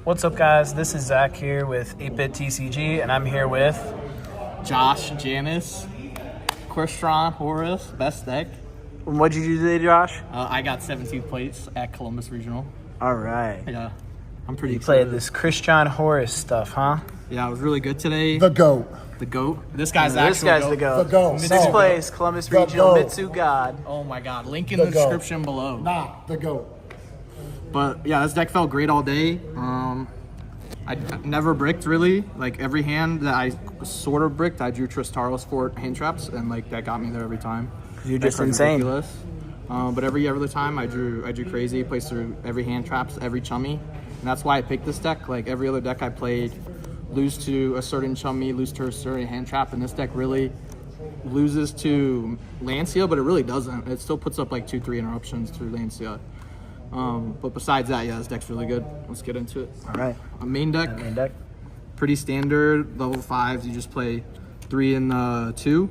What's up, guys? This is Zach here with 8-Bit TCG, and I'm here with Josh, Janesz, Crystron, Horus, best deck. What'd you do today, Josh? I got 17th place at Columbus Regional. All right. Yeah, I'm pretty You excited. played this Crystron Horus stuff, huh? Yeah, I was really good today. The GOAT. The GOAT. This guy's Yeah, this guy's goat. the GOAT. The GOAT. Sixth No. place, Columbus The Regional, GOAT. Mitsu God. Oh my God! Link in The the GOAT. description below. Not the GOAT. But yeah, this deck felt great all day. I never bricked really. Like every hand that I sort of bricked, I drew Tristaros for hand traps, and like that got me there every time. You're That just card's insane. ridiculous. But every other time I drew crazy, placed through every hand traps, every chummy, and that's why I picked this deck. Like every other deck I played, lose to a certain chummy, lose to a certain hand trap, and this deck really loses to Lancia, but it really doesn't. It still puts up like 2-3 interruptions through Lancia. But besides that, yeah, this deck's really good. Let's get into it. All right. A main deck, Main deck. pretty standard. Level 5s, you just play 3 and 2.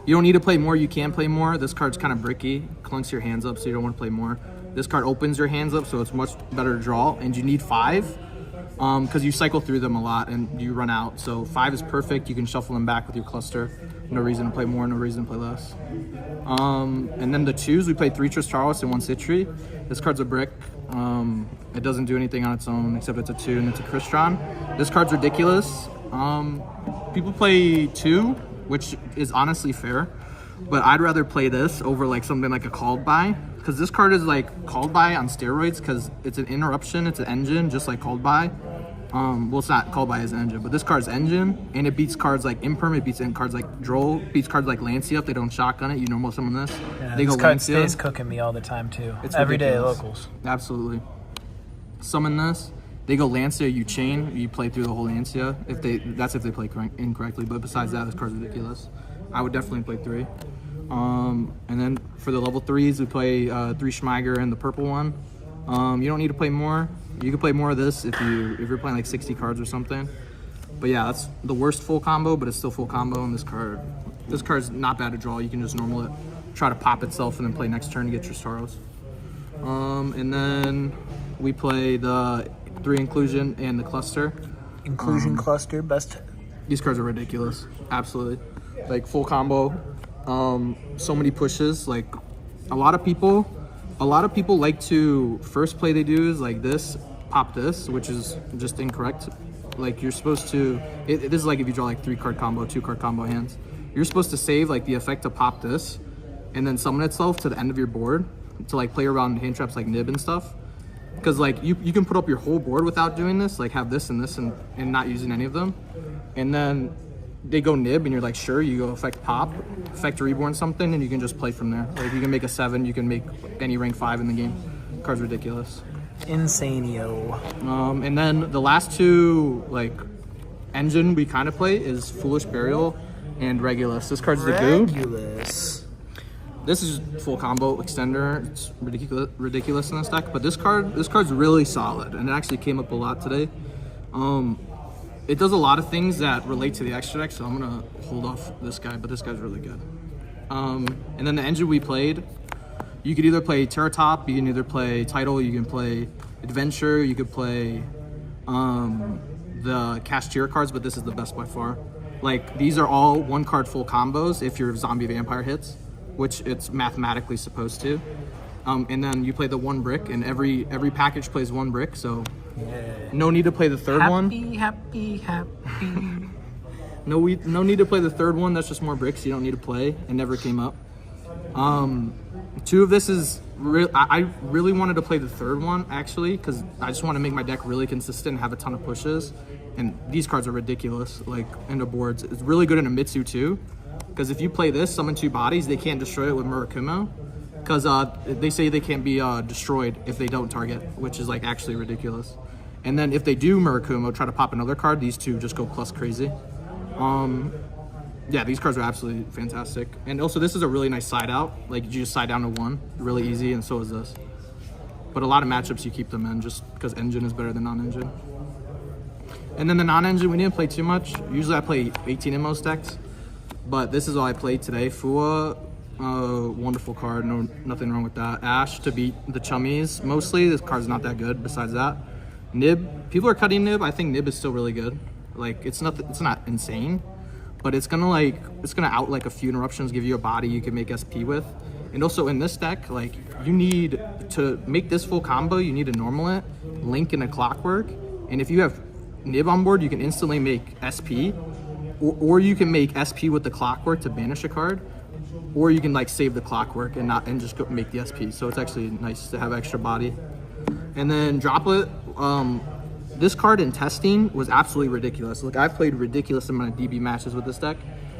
You don't need to play more. You can play more. This card's kind of bricky. Clunks your hands up, so you don't want to play more. This card opens your hands up, so it's much better to draw. And you need 5 because you cycle through them a lot and you run out. So 5 is perfect. You can shuffle them back with your cluster. No reason to play more, no reason to play less. And then the 2s, we played 3 Tristaros and 1 Citri. This card's a brick. It doesn't do anything on its own except it's a 2 and it's a Crystron. This card's ridiculous. People play 2, which is honestly fair, but I'd rather play this over like something like a Called By, because this card is like Called By on steroids, because it's an interruption, it's an engine, just like Called By. Well, it's not Called By as an engine, but this card's engine, and it beats cards like Imperm, it beats cards like Droll, beats cards like Lancia if they don't shotgun it. You normal summon this. Yeah, They this go card Lancia. stays cooking me all the time, too. It's Every day at ridiculous. locals. Absolutely. Summon this. They go Lancia, you chain, you play through the whole Lancia. That's if they play incorrectly. But besides that, this card's ridiculous. I would definitely play 3. And then for the level 3s, we play 3 Schmeiger and the purple one. You don't need to play more. You can play more of this if you're playing like 60 cards or something. But yeah, that's the worst full combo, but it's still full combo. And this card's not bad to draw. You can just normal it, try to pop itself, and then play next turn to get your Staros. And then we play the 3 Inclusion and the Cluster. Inclusion cluster, best. These cards are ridiculous. Absolutely. Like full combo. So many pushes. Like a lot of people like to first play they do is like this, pop this, which is just incorrect. Like you're supposed to, this is like if you draw like 3 card combo, 2 card combo hands. You're supposed to save like the effect to pop this and then summon itself to the end of your board to like play around hand traps like Nib and stuff. Because like you can put up your whole board without doing this, like have this and this and not using any of them. And then they go Nib and you're like, sure, you go effect pop, effect reborn something, and you can just play from there. Like you can make a 7, you can make any rank 5 in the game. Card's ridiculous. Insanio. And then the last 2 like engine we kind of play is Foolish Burial and Regulus. This card's the goo. Regulus. This is full combo extender. It's ridiculous in this deck, but this card's really solid, and it actually came up a lot today. It does a lot of things that relate to the extra deck, so I'm gonna hold off this guy, but this guy's really good. And then the engine we played, you could either play Terratop, you can either play Title, you can play Adventure, you could play the Cashier cards, but this is the best by far. Like these are all 1 card full combos if your Zombie Vampire hits, which it's mathematically supposed to. And then you play the 1 brick, and every package plays 1 brick, so no need to play the 3rd one. Happy. No need to play the 3rd one. That's just more bricks you don't need to play. It never came up. 2 of this is I really wanted to play the 3rd one actually, because I just want to make my deck really consistent and have a ton of pushes. And these cards are ridiculous, like in the boards. It's really good in a Mitsu too, because if you play this, summon 2 bodies, they can't destroy it with Murakumo, because they say they can't be destroyed if they don't target, which is like actually ridiculous. And then if they do Murakumo, try to pop another card, these 2 just go plus crazy. Yeah, these cards are absolutely fantastic. And also this is a really nice side out. Like you just side down to 1, really easy, and so is this. But a lot of matchups you keep them in just because engine is better than non-engine. And then the non-engine, we didn't play too much. Usually I play 18 in most decks, but this is all I played today. Fua, Wonderful card. Nothing wrong with that. Ash to beat the chummies. Mostly, this card's not that good. Besides that, Nib. People are cutting Nib. I think Nib is still really good. Like it's not insane, but it's gonna out like a few interruptions, give you a body you can make SP with. And also in this deck, like you need to make this full combo, you need a normal it, Link, and a Clockwork. And if you have Nib on board, you can instantly make SP, or you can make SP with the Clockwork to banish a card, or you can like save the Clockwork and just go make the SP. So it's actually nice to have extra body. And then Droplet. This card in testing was absolutely ridiculous. Like I've played ridiculous amount of DB matches with this deck,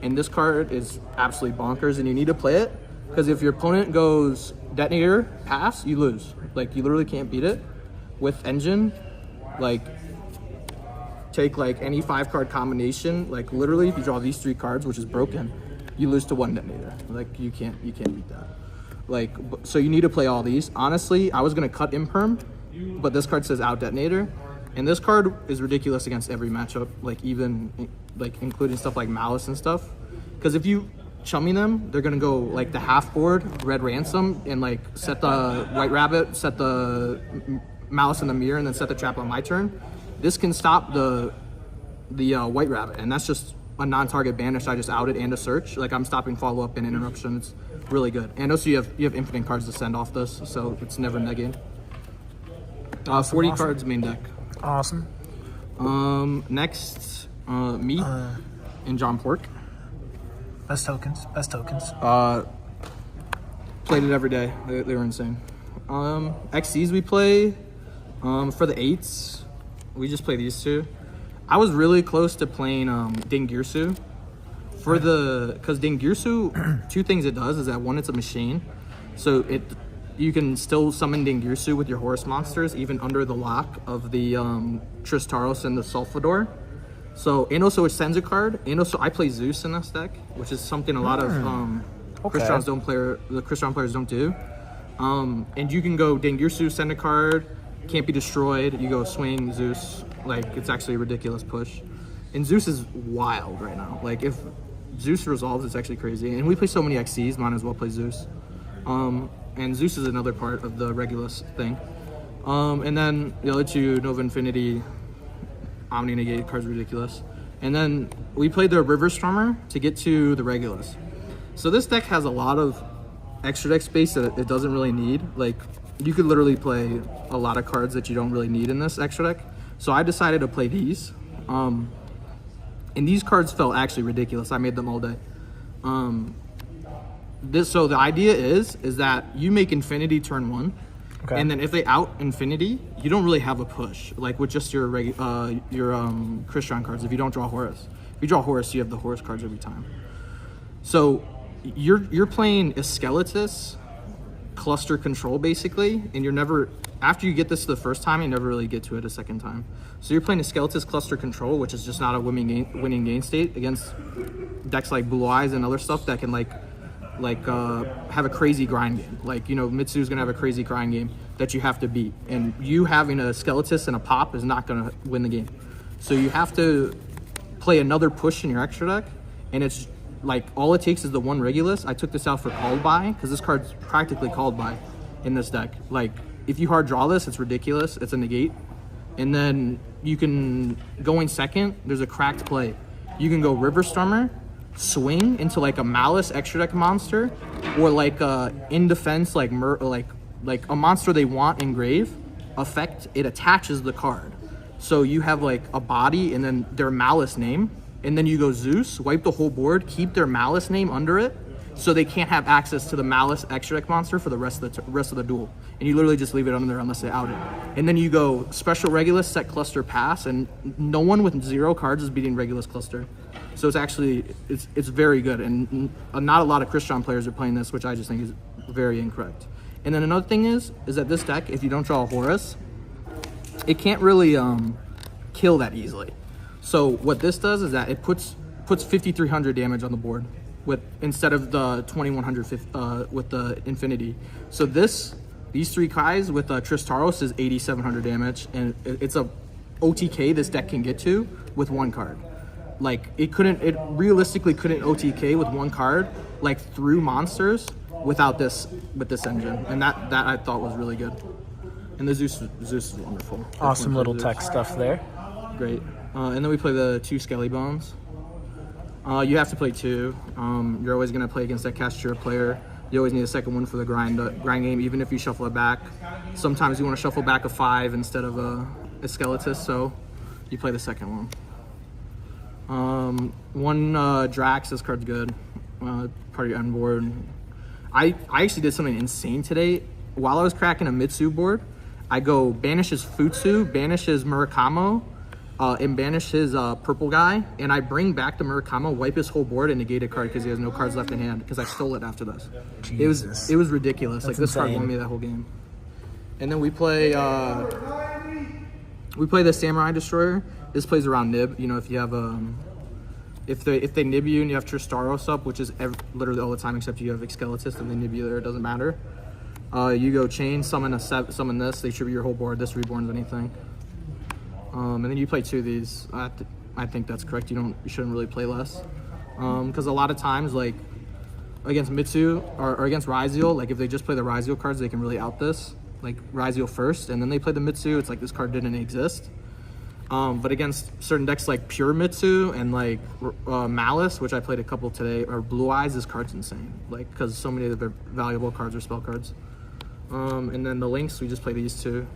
and this card is absolutely bonkers. And you need to play it because if your opponent goes Detonator pass, you lose. Like you literally can't beat it. With Engine, like take like any 5-card combination. Like literally, if you draw these 3 cards, which is broken, you lose to 1 Detonator. Like you can't beat that. Like so, you need to play all these. Honestly, I was gonna cut Imperm, but this card says out Detonator. And this card is ridiculous against every matchup, like even like including stuff like Malice and stuff. Because if you chummy them, they're gonna go like the half board, Red Ransom, and like set the White Rabbit, set the Malice in the mirror, and then set the trap on my turn. This can stop the White Rabbit, and that's just a non-target banish. I just outed and a search. Like I'm stopping follow up and interruption. It's really good. And also you have infinite cards to send off this, so it's never negating. 40 cards main deck. Awesome. Next, me and John Pork. Best tokens. Played it every day. They were insane. XCs we play. For the 8s, we just play these 2. I was really close to playing Dingirsu. Because Dingirsu, 2 things it does is that 1, it's a machine. So you can still summon Dingirsu with your Horus monsters, even under the lock of the Tristaros and the Sulfador. So, and also it sends a card. And also I play Zeus in this deck, which is something a lot of the Crystron players don't do. And you can go Dingirsu, send a card, can't be destroyed. You go swing Zeus. Like it's actually a ridiculous push. And Zeus is wild right now. Like if Zeus resolves, it's actually crazy. And we play so many XCs, might as well play Zeus. And Zeus is another part of the Regulus thing. And then the other 2, Nova Infinity, Omni Negate, card's ridiculous. And then we played the River Stormer to get to the Regulus. So this deck has a lot of extra deck space that it doesn't really need. Like you could literally play a lot of cards that you don't really need in this extra deck. So I decided to play these. And these cards felt actually ridiculous. I made them all day. So the idea is that you make Infinity turn 1, and then if they out Infinity, you don't really have a push like with just your Crystron cards. If you don't draw Horus, if you draw Horus, you have the Horus cards every time. So you're playing a Skeletus cluster control basically, and you're never after you get this the first time, you never really get to it a second time. So you're playing a Skeletus cluster control, which is just not a winning game state against decks like Blue Eyes and other stuff that can have a crazy grind game. Like, you know, Mitsu's gonna have a crazy grind game that you have to beat. And you having a Skeletus and a pop is not gonna win the game. So you have to play another push in your extra deck. And it's like, all it takes is the 1 Regulus. I took this out for Called By, because this card's practically Called By in this deck. Like, if you hard draw this, it's ridiculous. It's a negate. And then you can go in second. There's a cracked play. You can go River Stormer, swing into like a Malice extra deck monster, or like in defense like a monster they want engrave effect. It attaches the card, so you have like a body and then their Malice name, and then you go Zeus, wipe the whole board, keep their Malice name under it, so they can't have access to the Malice extra deck monster for the rest of the duel. And you literally just leave it under there unless they out it. And then you go Special Regulus, set Cluster Pass, and no one with 0 cards is beating Regulus Cluster. So it's actually, it's very good. And not a lot of Crystron players are playing this, which I just think is very incorrect. And then another thing is that this deck, if you don't draw a Horus, it can't really kill that easily. So what this does is that it puts 5,300 damage on the board instead of the 2,100 with the Infinity. So these 3 Kais with Tristaros is 8,700 damage, and it's a OTK this deck can get to with 1 card. like it realistically couldn't OTK with one card, like through monsters without this engine, and that I thought was really good. And the Zeus is wonderful. Awesome little tech stuff there. Great. And then we play the 2 Skelly Bones. You have to play 2. You're always gonna play against that Castura player. You always need a second one for the grind game, even if you shuffle it back. Sometimes you want to shuffle back a 5 instead of a Skeletus, so you play the second one. One Drax, this card's good. Part of your end board. I actually did something insane today. While I was cracking a Mitsu board, I go banishes Futsu, banishes Murakamo, and banish his purple guy, and I bring back the Murakamo, wipe his whole board, and negate a card because he has no cards left in hand because I stole it after this. Jesus. It was ridiculous. That's like this insane. card won me that whole game. And then we play the Samurai Destroyer. This plays around nib. You know, if you have if they nib you and you have Tristaros up, which is literally all the time except you have Skeletus and they nib you there, it doesn't matter. You go chain, summon this, they tribute your whole board, this reborns anything. And then you play 2 of these. I think that's correct. You shouldn't really play less. Because a lot of times, like against Mitsu or against Ryziel, like if they just play the Ryziel cards, they can really out this. Like Ryziel first, and then they play the Mitsu, it's like this card didn't exist. But against certain decks like Pure Mitsu and like Malice, which I played a couple today, or Blue Eyes, this card's insane. Like, because so many of the valuable cards are spell cards. And then the links, we just play these 2.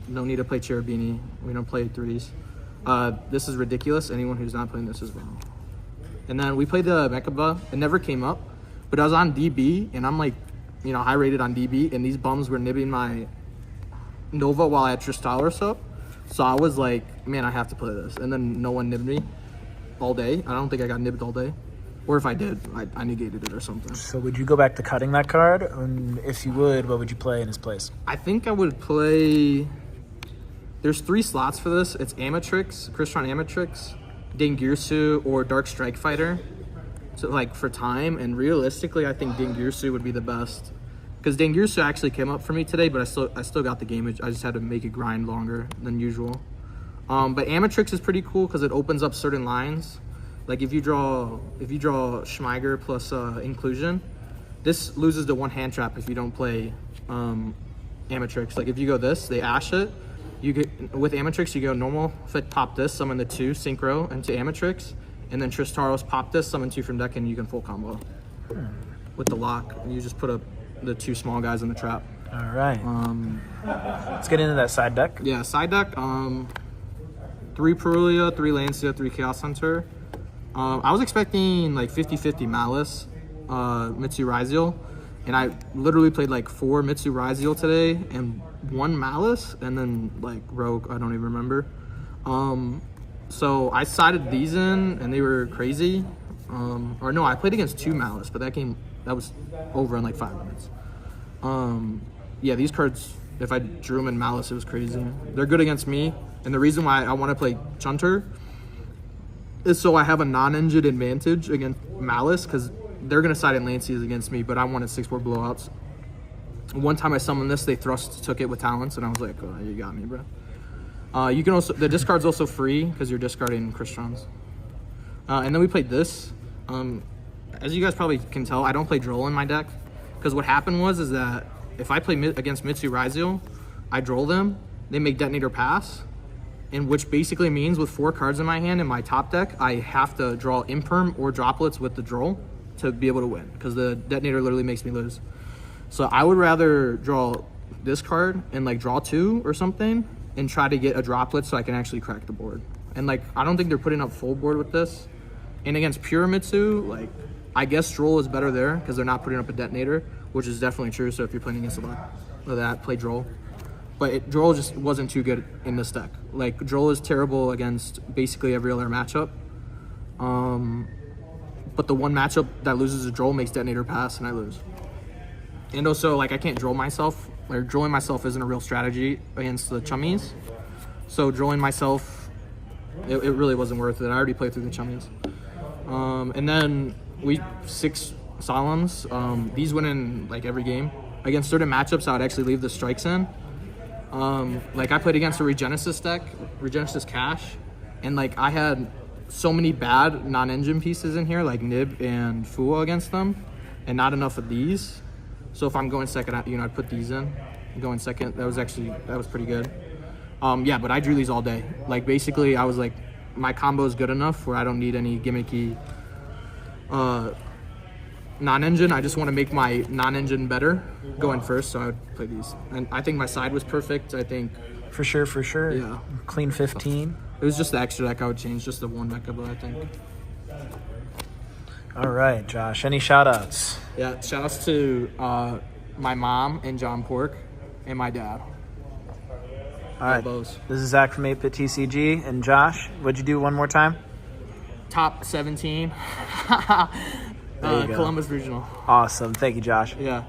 No need to play Cherubini. We don't play 3s. This is ridiculous. Anyone who's not playing this is wrong. And then we played the Mechaba. It never came up, but I was on DB, and I'm like, you know, high rated on DB, and these bums were nibbing my Nova while I had Tristalos up. So I was like, man, I have to play this. And then no one nibbed me all day. I don't think I got nibbed all day. Or if I did, I negated it or something. So would you go back to cutting that card? And if you would, what would you play in his place? I think I would play... There's 3 slots for this. It's Amatrix, Crystron Amatrix, Dingirsu, or Dark Strike Fighter. So like for time, and realistically, I think Dingirsu would be the best. Because Dingirsu actually came up for me today, but I still got the game. I just had to make it grind longer than usual. But Amatrix is pretty cool because it opens up certain lines. Like if you draw Schmeiger plus Inclusion, this loses to 1 hand trap if you don't play Amatrix. Like if you go this, they ash it. You get with Amatrix, you go normal, pop this, summon the 2 synchro into Amatrix, and then Tristaros pop this, summon 2 from deck, and you can full combo with the lock. And you just put up the 2 small guys in the trap. All right. Let's get into that side deck. Yeah, side deck. 3 Perulia, 3 Lancia, 3 Chaos Hunter. I was expecting like 50-50 Malice, Mitsu Ryziel, and I literally played like 4 Mitsu Ryziel today and 1 Malice, and then like Rogue, I don't even remember. So I sided these in, and they were crazy. Or no, I played against 2 Malice, but that was over in like 5 minutes. Yeah, these cards, if I drew them in Malice, it was crazy. They're good against me, and the reason why I want to play Chunter is so I have a non-engine advantage against Malice, because they're going to side in Lancias against me, but I wanted 6-4 blowouts. One time I summoned this, they took it with talents, and I was like, oh, you got me, bro. You can also, the discard's also free, because you're discarding Crystrons. And then we played this. As you guys probably can tell, I don't play Droll in my deck, because what happened was that if I play against Mitsu Ryziel, I Droll them, they make Detonator pass, and which basically means with 4 cards in my hand in my top deck, I have to draw Imperm or Droplets with the Droll to be able to win, because the Detonator literally makes me lose. So I would rather draw this card and like draw 2 or something and try to get a Droplet so I can actually crack the board. And like, I don't think they're putting up full board with this. And against Pure Mitsu, like, I guess Droll is better there because they're not putting up a Detonator, which is definitely true. So if you're playing against a lot of that, play Droll. But Droll just wasn't too good in this deck. Like, Droll is terrible against basically every other matchup. But the one matchup that loses a Droll makes Detonator pass, and I lose. And also, like, I can't Droll myself. Like, Drolling myself isn't a real strategy against the Chummies. So Drolling myself, it really wasn't worth it. I already played through the Chummies. And then 6 Solemns. These win in, like, every game. Against certain matchups, I would actually leave the strikes in. Like, I played against a Regenesis deck, Regenesis Cash, and, like, I had so many bad non-engine pieces in here, like Nib and Fua against them, and not enough of these. So if I'm going second, I'd put these in. Going second, that was pretty good. Yeah, but I drew these all day. Like, basically, I was like, my combo is good enough where I don't need any gimmicky non-engine. I just want to make my non-engine better going first, so I would play these. And I think my side was perfect. I think For sure. Yeah. Clean 15. it was just the extra deck I would change, just the one mecha, but I think. All right, Josh. Any shout-outs? Yeah, shout outs to my mom and John Pork and my dad. All right. Those. This is Zach from 8-Bit TCG. And Josh, what'd you do one more time? Top 17. There you go. Columbus Regional. Awesome. Thank you, Josh. Yeah.